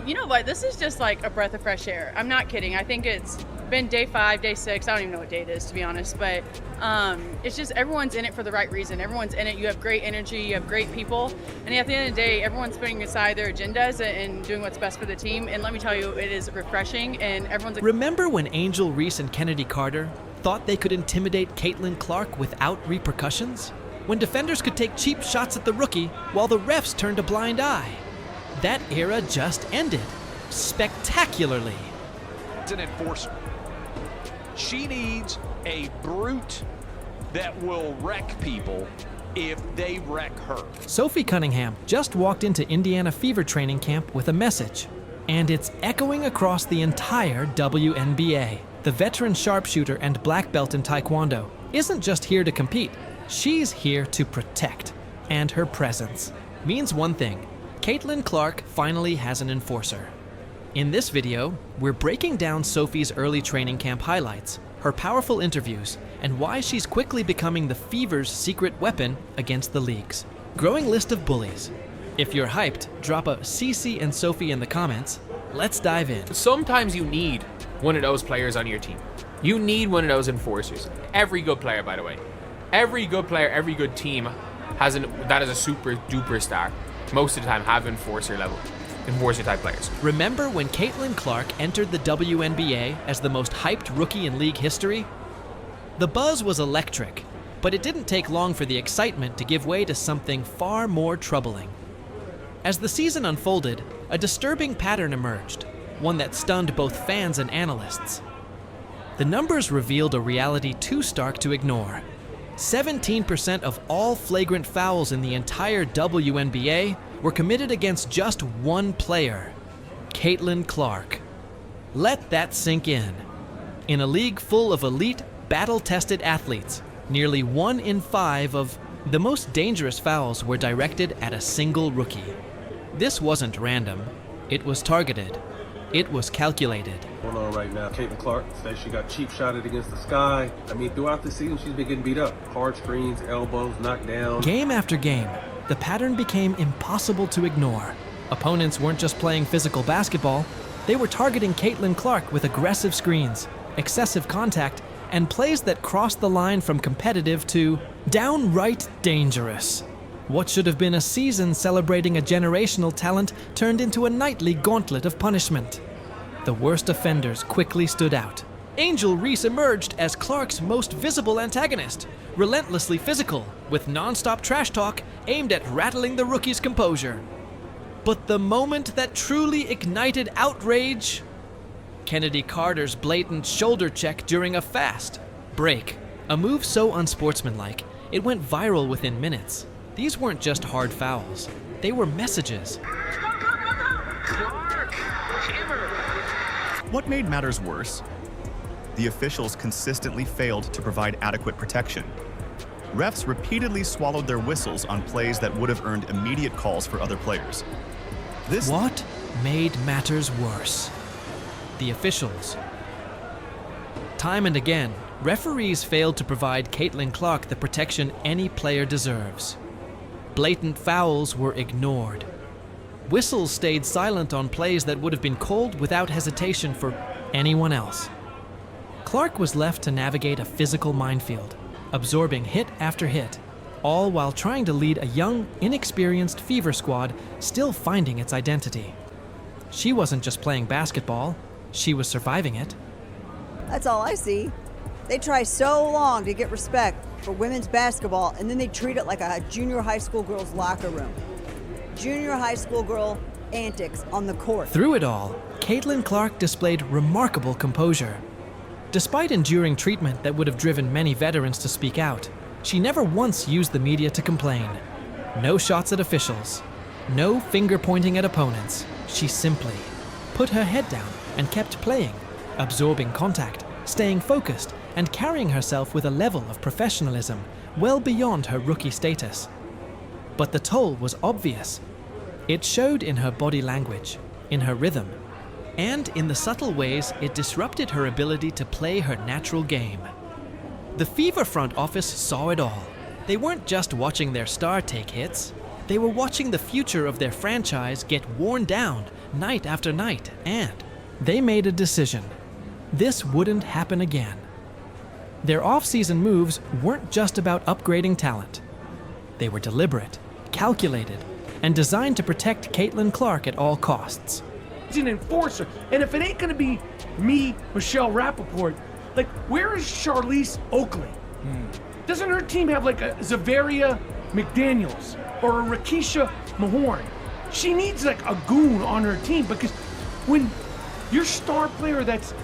You know what? This is just like a breath of fresh air. I'm not kidding. I think it's been day 5, day 6. I don't even know what day it is, to be honest. But it's just everyone's in it for the right reason. Everyone's in it. You have great energy. You have great people. And at the end of the day, everyone's putting aside their agendas and doing what's best for the team. And let me tell you, it is refreshing. And everyone's. Remember when Angel Reese and Kennedy Carter thought they could intimidate Caitlin Clark without repercussions? When defenders could take cheap shots at the rookie while the refs turned a blind eye? That era just ended, spectacularly. It's an enforcer. She needs a brute that will wreck people if they wreck her. Sophie Cunningham just walked into Indiana Fever training camp with a message, and it's echoing across the entire WNBA. The veteran sharpshooter and black belt in Taekwondo isn't just here to compete, she's here to protect. And her presence means one thing: Caitlin Clark finally has an enforcer. In this video, we're breaking down Sophie's early training camp highlights, her powerful interviews, and why she's quickly becoming the Fever's secret weapon against the league's growing list of bullies. If you're hyped, drop a CC and Sophie in the comments. Let's dive in. Sometimes you need one of those players on your team. You need one of those enforcers. Every good player, by the way. Every good player, every good team that is a super duper star. Most of the time have enforcer type players. Remember when Caitlin Clark entered the WNBA as the most hyped rookie in league history? The buzz was electric, but it didn't take long for the excitement to give way to something far more troubling. As the season unfolded, a disturbing pattern emerged, one that stunned both fans and analysts. The numbers revealed a reality too stark to ignore. 17% of all flagrant fouls in the entire WNBA were committed against just one player, Caitlin Clark. Let that sink in. In a league full of elite, battle-tested athletes, nearly 1 in 5 of the most dangerous fouls were directed at a single rookie. This wasn't random. It was targeted. It was calculated. Going on right now, Caitlin Clark says she got cheap shotted against the sky. I mean, throughout the season, she's been getting beat up. Hard screens, elbows, knocked down. Game after game, the pattern became impossible to ignore. Opponents weren't just playing physical basketball, they were targeting Caitlin Clark with aggressive screens, excessive contact, and plays that crossed the line from competitive to downright dangerous. What should have been a season celebrating a generational talent turned into a nightly gauntlet of punishment. The worst offenders quickly stood out. Angel Reese emerged as Clark's most visible antagonist, relentlessly physical, with non-stop trash talk aimed at rattling the rookie's composure. But the moment that truly ignited outrage, Kennedy Carter's blatant shoulder check during a fast break. A move so unsportsmanlike, it went viral within minutes. These weren't just hard fouls, they were messages. Clark, hammer. What made matters worse? The officials consistently failed to provide adequate protection. Refs repeatedly swallowed their whistles on plays that would have earned immediate calls for other players. What made matters worse? The officials. Time and again, referees failed to provide Caitlin Clark the protection any player deserves. Blatant fouls were ignored. Whistles stayed silent on plays that would have been called without hesitation for anyone else. Clark was left to navigate a physical minefield, absorbing hit after hit, all while trying to lead a young, inexperienced Fever squad still finding its identity. She wasn't just playing basketball, she was surviving it. That's all I see. They try so long to get respect for women's basketball, and then they treat it like a junior high school girl's locker room. Junior high school girl antics on the court. Through it all, Caitlin Clark displayed remarkable composure. Despite enduring treatment that would have driven many veterans to speak out, she never once used the media to complain. No shots at officials, no finger pointing at opponents. She simply put her head down and kept playing, absorbing contact, staying focused, and carrying herself with a level of professionalism well beyond her rookie status. But the toll was obvious. It showed in her body language, in her rhythm, and in the subtle ways it disrupted her ability to play her natural game. The Fever front office saw it all. They weren't just watching their star take hits, they were watching the future of their franchise get worn down night after night, and they made a decision. This wouldn't happen again. Their off-season moves weren't just about upgrading talent. They were deliberate, calculated, and designed to protect Caitlin Clark at all costs. She's an enforcer, and if it ain't gonna be me, Michelle Rappaport, like, where is Charlize Oakley? Doesn't her team have like a Zavaria McDaniels or a Rakisha Mahorn? She needs like a goon on her team, because when your star player that's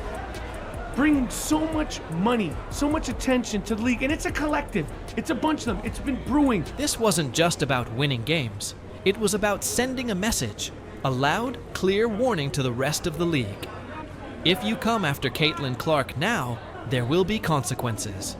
bringing so much money, so much attention to the league, and it's a collective, it's a bunch of them, it's been brewing. This wasn't just about winning games. It was about sending a message, a loud, clear warning to the rest of the league. If you come after Caitlin Clark now, there will be consequences.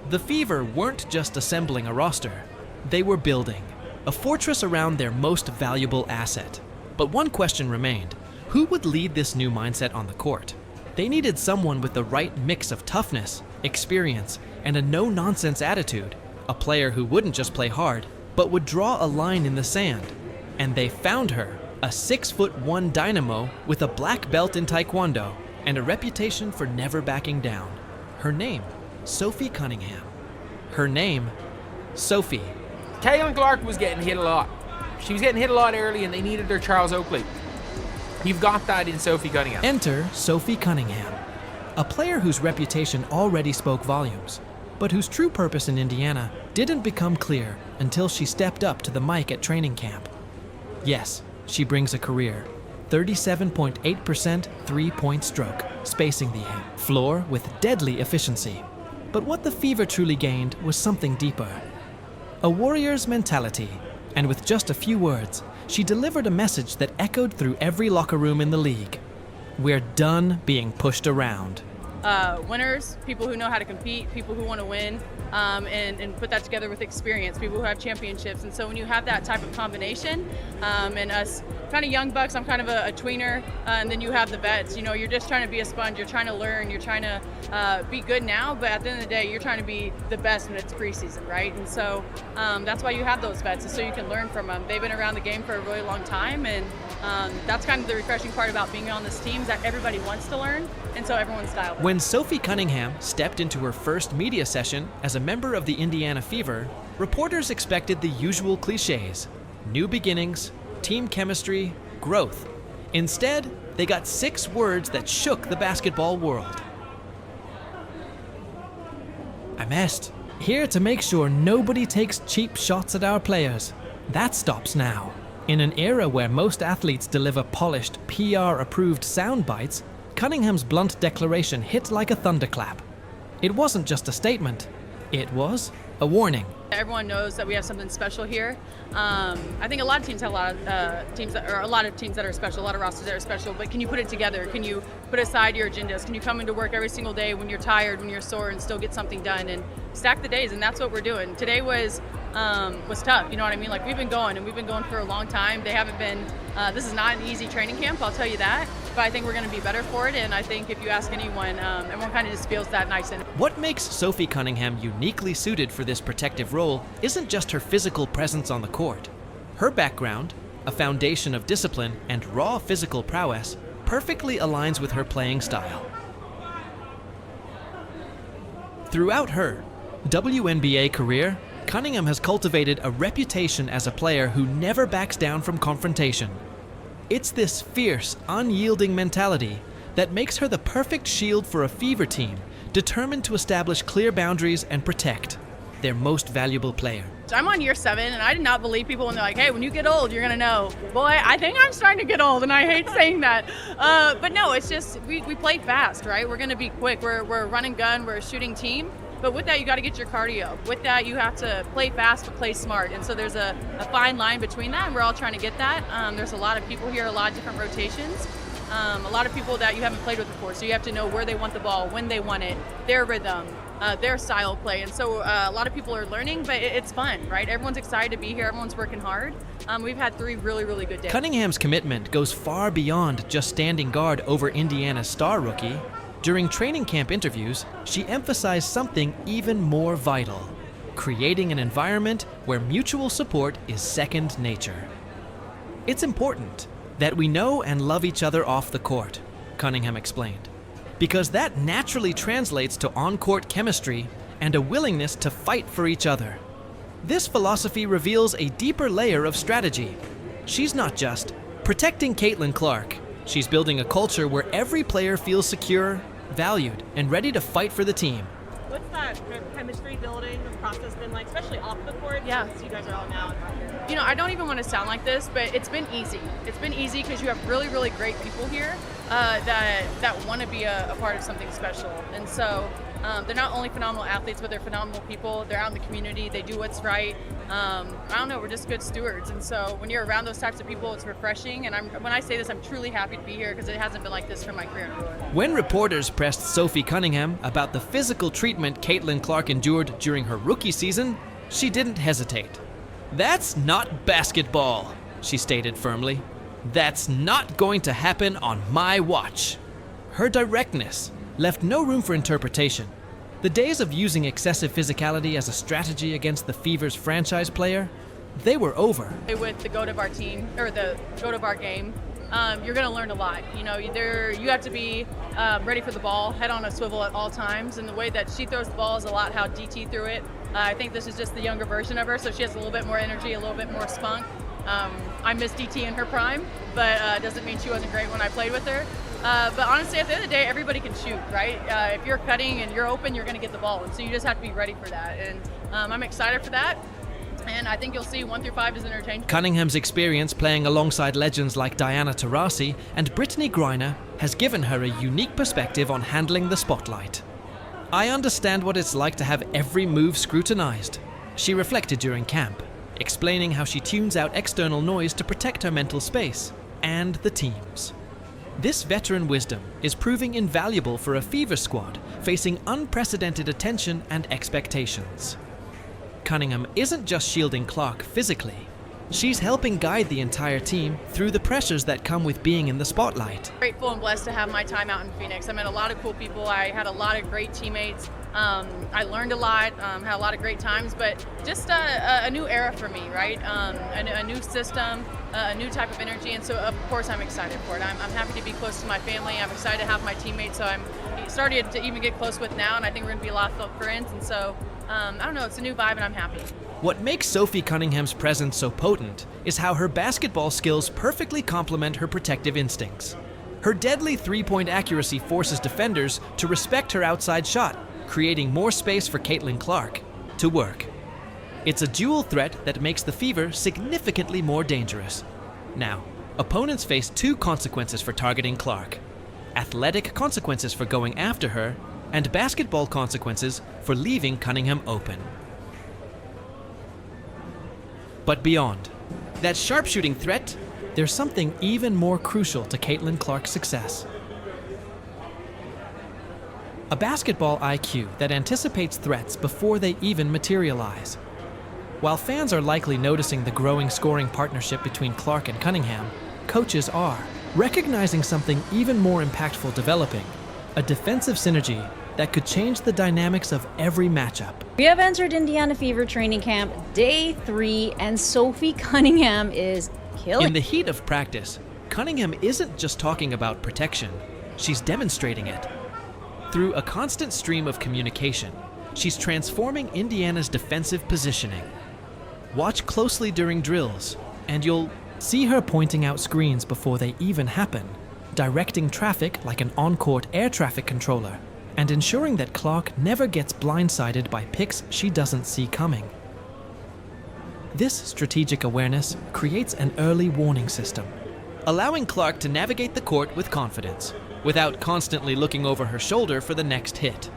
The Fever weren't just assembling a roster. They were building a fortress around their most valuable asset. But one question remained: who would lead this new mindset on the court? They needed someone with the right mix of toughness, experience, and a no-nonsense attitude. A player who wouldn't just play hard, but would draw a line in the sand. And they found her, a 6'1" dynamo with a black belt in Taekwondo and a reputation for never backing down. Her name, Sophie Cunningham. Her name, Sophie. Caitlin Clark was getting hit a lot. She was getting hit a lot early, and they needed their Charles Oakley. You've got that in Sophie Cunningham. Enter Sophie Cunningham, a player whose reputation already spoke volumes, but whose true purpose in Indiana didn't become clear until she stepped up to the mic at training camp. Yes, she brings a career, 37.8% three-point stroke, spacing the floor with deadly efficiency. But what the Fever truly gained was something deeper. A warrior's mentality, and with just a few words, she delivered a message that echoed through every locker room in the league. We're done being pushed around. Winners, people who know how to compete, people who want to win, and put that together with experience, people who have championships. And so when you have that type of combination, and us kind of young bucks, I'm kind of a tweener, and then you have the vets, you know, you're just trying to be a sponge, you're trying to learn, you're trying to be good now, but at the end of the day, you're trying to be the best when it's preseason, right? And so that's why you have those vets, is so you can learn from them. They've been around the game for a really long time, and that's kind of the refreshing part about being on this team, is that everybody wants to learn, and so everyone's dialed in. When Sophie Cunningham stepped into her first media session as a member of the Indiana Fever, reporters expected the usual cliches: new beginnings, team chemistry, growth. Instead, they got 6 words that shook the basketball world. I'm here to make sure nobody takes cheap shots at our players. That stops now. In an era where most athletes deliver polished, PR-approved sound bites, Cunningham's blunt declaration hit like a thunderclap. It wasn't just a statement, it was a warning. Everyone knows that we have something special here. I think a lot of teams have a lot of teams that are special, a lot of rosters that are special, but can you put it together? Can you put aside your agendas? Can you come into work every single day when you're tired, when you're sore, and still get something done and stack the days? And that's what we're doing. Today was tough, you know what I mean? Like, we've been going for a long time. They haven't been, this is not an easy training camp, I'll tell you that, but I think we're gonna be better for it, and I think if you ask anyone, everyone kind of just feels that nice. And what makes Sophie Cunningham uniquely suited for this protective role isn't just her physical presence on the court. Her background, a foundation of discipline and raw physical prowess, perfectly aligns with her playing style. Throughout her WNBA career, Cunningham has cultivated a reputation as a player who never backs down from confrontation. It's this fierce, unyielding mentality that makes her the perfect shield for a Fever team, determined to establish clear boundaries and protect their most valuable player. I'm on year 7, and I did not believe people when they're like, hey, when you get old, you're gonna know. Boy, I think I'm starting to get old, and I hate saying that. But no, it's just, we play fast, right? We're gonna be quick, we're a run and gun, we're a shooting team. But with that, you got to get your cardio. With that, you have to play fast but play smart. And so there's a fine line between that, and we're all trying to get that. There's a lot of people here, a lot of different rotations, a lot of people that you haven't played with before. So you have to know where they want the ball, when they want it, their rhythm, their style of play. And so a lot of people are learning, but it's fun, right? Everyone's excited to be here. Everyone's working hard. We've had 3 really, really good days. Cunningham's commitment goes far beyond just standing guard over Indiana's star rookie. During training camp interviews, she emphasized something even more vital: creating an environment where mutual support is second nature. It's important. That we know and love each other off the court, Cunningham explained, because that naturally translates to on-court chemistry and a willingness to fight for each other. This philosophy reveals a deeper layer of strategy. She's not just protecting Caitlin Clark. She's building a culture where every player feels secure, valued, and ready to fight for the team. What's that chemistry building process been like, especially off the court? Yeah. Since you guys are all now. You know, I don't even want to sound like this, but it's been easy. It's been easy because you have really, really great people here that want to be a part of something special. And so they're not only phenomenal athletes, but they're phenomenal people. They're out in the community. They do what's right. I don't know, we're just good stewards. And so when you're around those types of people, it's refreshing. And when I say this, I'm truly happy to be here because it hasn't been like this for my career in Roy. When reporters pressed Sophie Cunningham about the physical treatment Caitlin Clark endured during her rookie season, she didn't hesitate. "That's not basketball," she stated firmly. "That's not going to happen on my watch." Her directness left no room for interpretation. The days of using excessive physicality as a strategy against the Fever's franchise player, they were over. With the go to bar team, or the go to bar game, you're going to learn a lot. You know, you have to be ready for the ball, head on a swivel at all times. And the way that she throws the ball is a lot how DT threw it. I think this is just the younger version of her, so she has a little bit more energy, a little bit more spunk. I miss DT in her prime, but doesn't mean she wasn't great when I played with her. But honestly, at the end of the day, everybody can shoot, right? If you're cutting and you're open, you're going to get the ball. And so you just have to be ready for that. And I'm excited for that. And I think you'll see 1 through 5 is interchangeable. Cunningham's experience playing alongside legends like Diana Taurasi and Brittany Griner has given her a unique perspective on handling the spotlight. "I understand what it's like to have every move scrutinized," she reflected during camp, explaining how she tunes out external noise to protect her mental space and the team's. This veteran wisdom is proving invaluable for a Fever squad facing unprecedented attention and expectations. Cunningham isn't just shielding Clark physically. She's helping guide the entire team through the pressures that come with being in the spotlight. Grateful and blessed to have my time out in Phoenix. I met a lot of cool people. I had a lot of great teammates. I learned a lot, had a lot of great times, but just a new era for me, right? A new system, a new type of energy, and so of course I'm excited for it. I'm happy to be close to my family. I'm excited to have my teammates, so I'm started to even get close with now, and I think we're going to be a lot of friends, and so I don't know, it's a new vibe and I'm happy. What makes Sophie Cunningham's presence so potent is how her basketball skills perfectly complement her protective instincts. Her deadly three-point accuracy forces defenders to respect her outside shot, creating more space for Caitlin Clark to work. It's a dual threat that makes the Fever significantly more dangerous. Now, opponents face 2 consequences for targeting Clark: athletic consequences for going after her, and basketball consequences for leaving Cunningham open. But beyond that sharpshooting threat, there's something even more crucial to Caitlin Clark's success. A basketball IQ that anticipates threats before they even materialize. While fans are likely noticing the growing scoring partnership between Clark and Cunningham, coaches are recognizing something even more impactful developing: a defensive synergy that could change the dynamics of every matchup. We have entered Indiana Fever training camp day 3, and Sophie Cunningham is killing. In the heat of practice, Cunningham isn't just talking about protection, she's demonstrating it. Through a constant stream of communication, she's transforming Indiana's defensive positioning. Watch closely during drills, and you'll see her pointing out screens before they even happen, directing traffic like an on-court air traffic controller, and ensuring that Clark never gets blindsided by picks she doesn't see coming. This strategic awareness creates an early warning system, allowing Clark to navigate the court with confidence, without constantly looking over her shoulder for the next hit.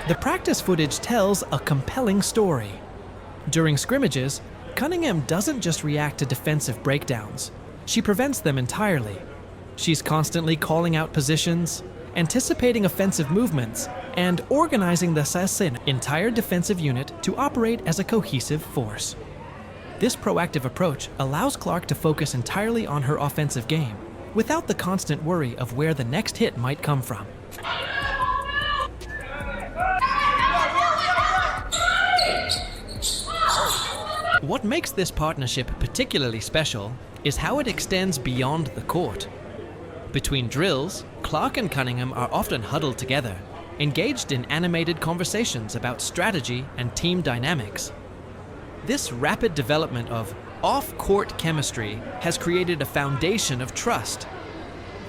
The practice footage tells a compelling story. During scrimmages, Cunningham doesn't just react to defensive breakdowns. She prevents them entirely. She's constantly calling out positions, anticipating offensive movements, and organizing the entire defensive unit to operate as a cohesive force. This proactive approach allows Clark to focus entirely on her offensive game, without the constant worry of where the next hit might come from. What makes this partnership particularly special is how it extends beyond the court. Between drills, Clark and Cunningham are often huddled together, engaged in animated conversations about strategy and team dynamics. This rapid development of off-court chemistry has created a foundation of trust.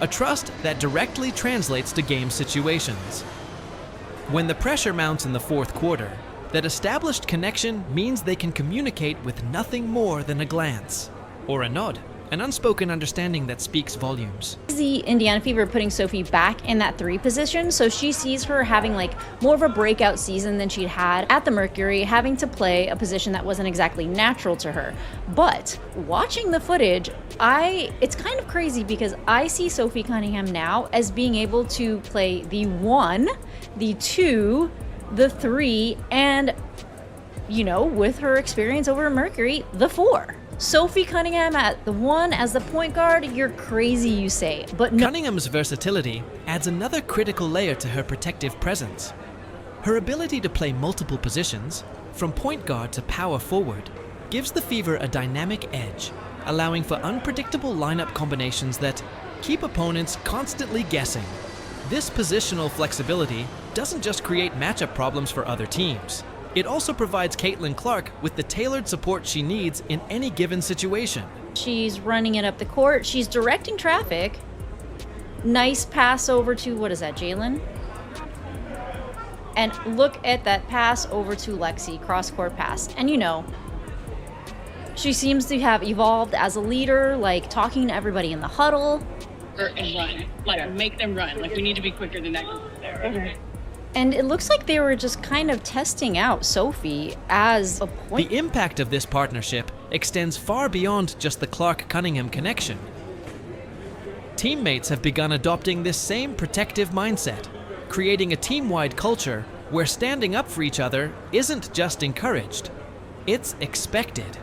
A trust that directly translates to game situations. When the pressure mounts in the fourth quarter, that established connection means they can communicate with nothing more than a glance or a nod, an unspoken understanding that speaks volumes. The Indiana Fever putting Sophie back in that 3 position, so she sees her having like more of a breakout season than she'd had at the Mercury, having to play a position that wasn't exactly natural to her. But watching the footage, it's kind of crazy because I see Sophie Cunningham now as being able to play the 1, the 2, the 3, and, you know, with her experience over at Mercury, the 4. Sophie Cunningham at the 1 as the point guard, you're crazy, you say, but no. Cunningham's versatility adds another critical layer to her protective presence. Her ability to play multiple positions, from point guard to power forward, gives the Fever a dynamic edge, allowing for unpredictable lineup combinations that keep opponents constantly guessing. This positional flexibility doesn't just create matchup problems for other teams. It also provides Caitlin Clark with the tailored support she needs in any given situation. She's running it up the court. She's directing traffic. Nice pass over to, what is that, Jalen? And look at that pass over to Lexi, cross-court pass. And you know, she seems to have evolved as a leader, like talking to everybody in the huddle. And run. Like, make them run. Like, we need to be quicker than that. Okay. And it looks like they were just kind of testing out Sophie as a point. The impact of this partnership extends far beyond just the Clark-Cunningham connection. Teammates have begun adopting this same protective mindset, creating a team-wide culture where standing up for each other isn't just encouraged, it's expected.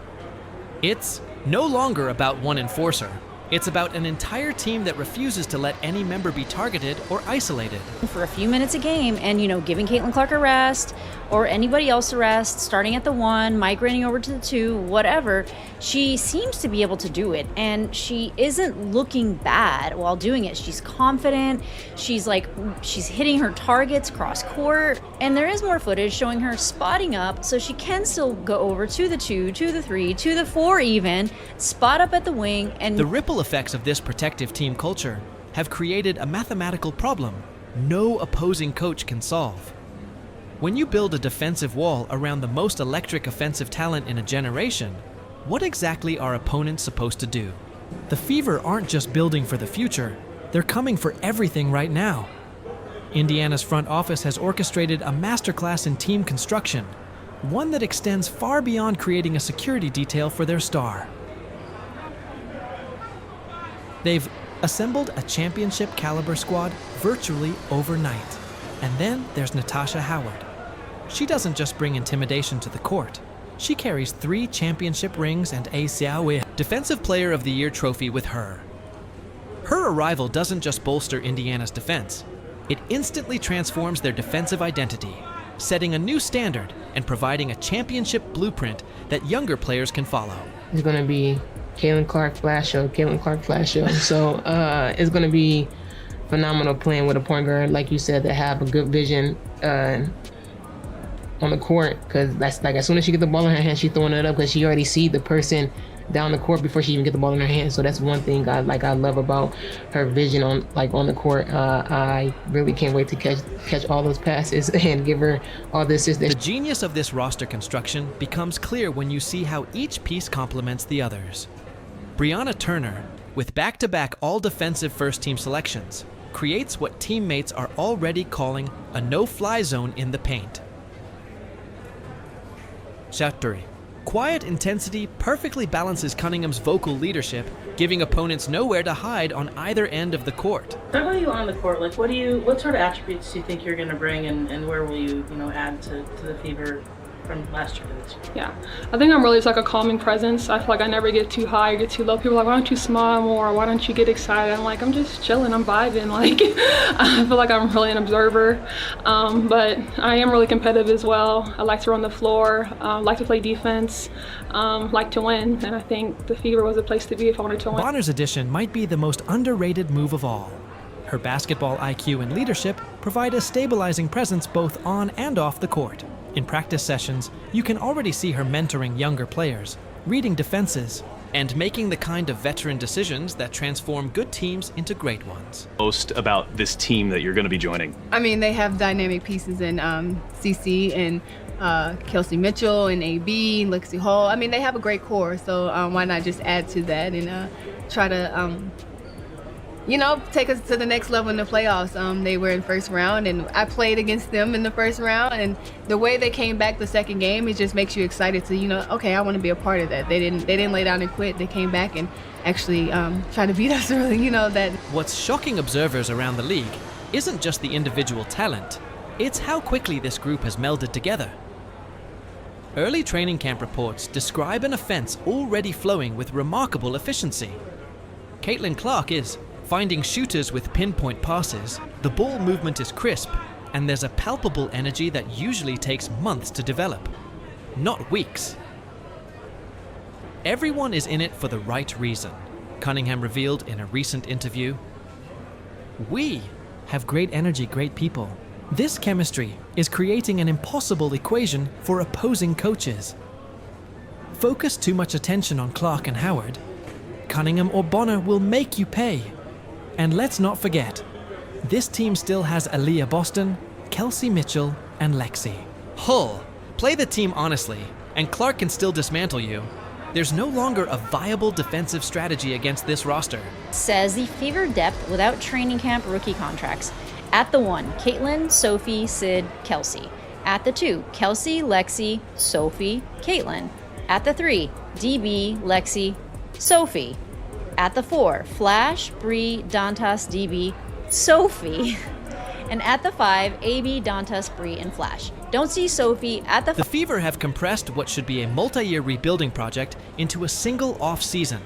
It's no longer about one enforcer. It's about an entire team that refuses to let any member be targeted or isolated. For a few minutes a game and, you know, giving Caitlin Clark a rest or anybody else a rest, starting at the 1, migrating over to the 2, whatever, she seems to be able to do it. And she isn't looking bad while doing it. She's confident. She's hitting her targets cross court. And there is more footage showing her spotting up so she can still go over to the 2, to the 3, to the 4 even, spot up at the wing. And the ripple effects of this protective team culture have created a mathematical problem no opposing coach can solve. When you build a defensive wall around the most electric offensive talent in a generation, what exactly are opponents supposed to do? The Fever aren't just building for the future, they're coming for everything right now. Indiana's front office has orchestrated a masterclass in team construction, one that extends far beyond creating a security detail for their star. They've assembled a championship caliber squad virtually overnight. And then there's Natasha Howard. She doesn't just bring intimidation to the court. She carries 3 championship rings and a Xiaowei Defensive Player of the Year trophy with her. Her arrival doesn't just bolster Indiana's defense. It instantly transforms their defensive identity, setting a new standard and providing a championship blueprint that younger players can follow. It's going to be Caitlin Clark flash show. So it's going to be phenomenal playing with a point guard, like you said, that have a good vision on the court, because that's like as soon as she gets the ball in her hand, she's throwing it up because she already see the person down the court before she even get the ball in her hand. So that's one thing I love about her vision on the court. I really can't wait to catch all those passes and give her all the assists. The genius of this roster construction becomes clear when you see how each piece complements the others. Brianna Turner, with back-to-back all-defensive first-team selections, creates what teammates are already calling a no-fly zone in the paint. Chapter 3. Quiet intensity perfectly balances Cunningham's vocal leadership, giving opponents nowhere to hide on either end of the court. Talk about you on the court. Like, what sort of attributes do you think you're going to bring, and where will you add to the Fever from last year to this year? Yeah, I think I'm really just like a calming presence. I feel like I never get too high or get too low. People are like, why don't you smile more? Why don't you get excited? I'm like, I'm just chilling, I'm vibing. Like, I feel like I'm really an observer, but I am really competitive as well. I like to run the floor, like to play defense, like to win, and I think the Fever was a place to be if I wanted to win. Bonner's addition might be the most underrated move of all. Her basketball IQ and leadership provide a stabilizing presence both on and off the court. In practice sessions, you can already see her mentoring younger players, reading defenses, and making the kind of veteran decisions that transform good teams into great ones. Most about this team that you're going to be joining? I mean, they have dynamic pieces in CC and Kelsey Mitchell and AB, Lexi Hall. I mean, they have a great core, so why not just add to that and try to you know, take us to the next level in the playoffs. They were in first round, and I played against them in the first round, and the way they came back the second game, it just makes you excited to, you know, okay, I want to be a part of that. They didn't lay down and quit. They came back and actually try to beat us early, you know, that. What's shocking observers around the league isn't just the individual talent, it's how quickly this group has melded together. Early training camp reports describe an offense already flowing with remarkable efficiency. Caitlin Clark is finding shooters with pinpoint passes, the ball movement is crisp, and there's a palpable energy that usually takes months to develop, not weeks. Everyone is in it for the right reason, Cunningham revealed in a recent interview. We have great energy, great people. This chemistry is creating an impossible equation for opposing coaches. Focus too much attention on Clark and Howard, Cunningham or Bonner will make you pay. And let's not forget, this team still has Aaliyah Boston, Kelsey Mitchell, and Lexi. Hull, play the team honestly, and Clark can still dismantle you. There's no longer a viable defensive strategy against this roster. Says the Fever depth without training camp rookie contracts. At the 1, Caitlin, Sophie, Sid, Kelsey. At the 2, Kelsey, Lexi, Sophie, Caitlin. At the 3, DB, Lexi, Sophie. At the 4, Flash, Bree, Dantas, DB, Sophie. And at the 5, AB, Dantas, Bree, and Flash. Don't see Sophie at the... The Fever have compressed what should be a multi-year rebuilding project into a single off-season.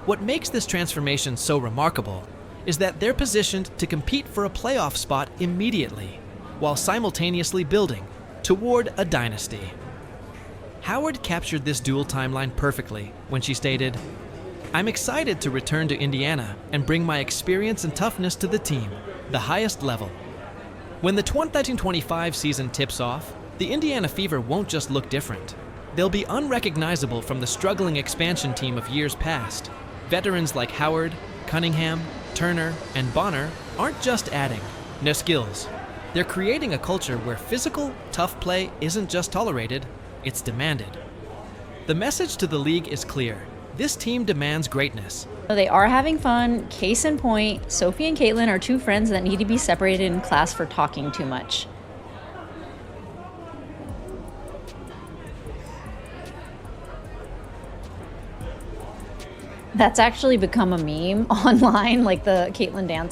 What makes this transformation so remarkable is that they're positioned to compete for a playoff spot immediately, while simultaneously building toward a dynasty. Howard captured this dual timeline perfectly when she stated, "I'm excited to return to Indiana and bring my experience and toughness to the team, the highest level." When the 2025 season tips off, the Indiana Fever won't just look different. They'll be unrecognizable from the struggling expansion team of years past. Veterans like Howard, Cunningham, Turner, and Bonner aren't just adding no skills. They're creating a culture where physical, tough play isn't just tolerated, it's demanded. The message to the league is clear. This team demands greatness. They are having fun. Case in point, Sophie and Caitlin are two friends that need to be separated in class for talking too much. That's actually become a meme online, like the Caitlin dance.